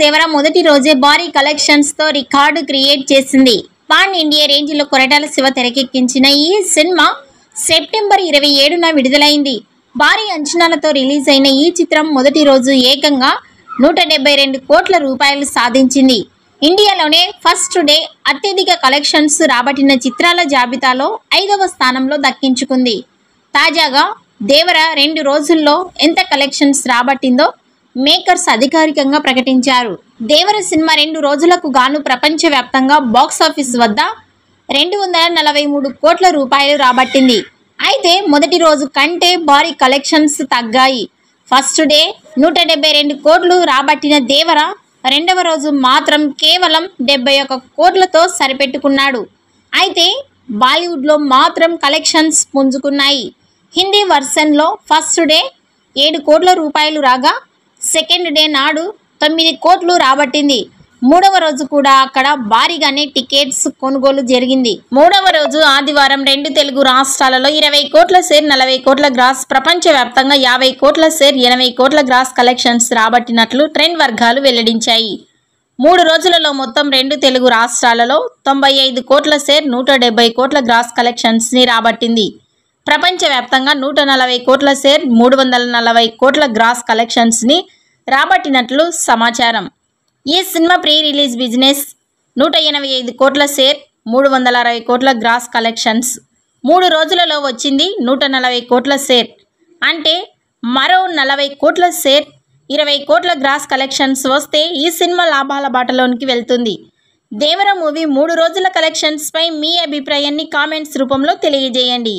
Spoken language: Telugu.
దేవర మొదటి రోజే భారీ కలెక్షన్స్ తో రికార్డు క్రియేట్ చేసింది. పాన్ ఇండియా రేంజ్ లో కొరటాల శివ తెరకెక్కించిన ఈ సినిమా సెప్టెంబర్ 27న విడుదలైంది. భారీ అంచనాలతో రిలీజ్ అయిన ఈ చిత్రం మొదటి రోజు ఏకంగా 172 కోట్ల రూపాయలు సాధించింది. ఇండియాలోనే ఫస్ట్ డే అత్యధిక కలెక్షన్స్ రాబట్టిన చిత్రాల జాబితాలో 5వ స్థానంలో దక్కించుకుంది. తాజాగా దేవర 2 రోజుల్లో ఎంత కలెక్షన్స్ రాబట్టిందో మేకర్స్ అధికారికంగా ప్రకటించారు. దేవర సినిమా 2 రోజులకు గాను ప్రపంచవ్యాప్తంగా బాక్సాఫీస్ వద్ద 243 కోట్ల రూపాయలు రాబట్టింది. అయితే మొదటి రోజు కంటే భారీ కలెక్షన్స్ తగ్గాయి. ఫస్ట్ డే 172 కోట్లు రాబట్టిన దేవర రెండవ రోజు మాత్రం కేవలం 71 కోట్లతో సరిపెట్టుకున్నాడు. అయితే బాలీవుడ్లో మాత్రం కలెక్షన్స్ పుంజుకున్నాయి. హిందీ వర్షన్లో ఫస్ట్ డే 7 కోట్ల రూపాయలు రాగా సెకండ్ డే నాడు 9 కోట్లు రాబట్టింది. మూడవ రోజు కూడా అక్కడ భారీగానే టికెట్స్ కొనుగోలు జరిగింది. మూడవ రోజు ఆదివారం 2 తెలుగు రాష్ట్రాలలో 20 కోట్ల షేర్ 40 కోట్ల గ్రాస్, ప్రపంచవ్యాప్తంగా 50 కోట్ల షేర్ 80 కోట్ల గ్రాస్ కలెక్షన్స్ రాబట్టినట్లు ట్రెండ్ వర్గాలు వెల్లడించాయి. 3 రోజులలో మొత్తం 2 తెలుగు రాష్ట్రాలలో 95 కోట్ల షేర్ 170 కోట్ల గ్రాస్ కలెక్షన్స్ ని రాబట్టింది. ప్రపంచవ్యాప్తంగా 140 కోట్ల షేర్ 340 కోట్ల గ్రాస్ కలెక్షన్స్ ని రాబట్టినట్లు సమాచారం. ఈ సినిమా ప్రీ రిలీజ్ బిజినెస్ 185 కోట్ల షేర్ 360 కోట్ల గ్రాస్ కలెక్షన్స్. 3 రోజులలో వచ్చింది 140 కోట్ల షేర్. అంటే మరో 40 కోట్ల షేర్ 20 కోట్ల గ్రాస్ కలెక్షన్స్ వస్తే ఈ సినిమా లాభాల బాటలోనికి వెళ్తుంది. దేవర మూవీ 3 రోజుల కలెక్షన్స్ పై మీ అభిప్రాయాన్ని కామెంట్స్ రూపంలో తెలియజేయండి.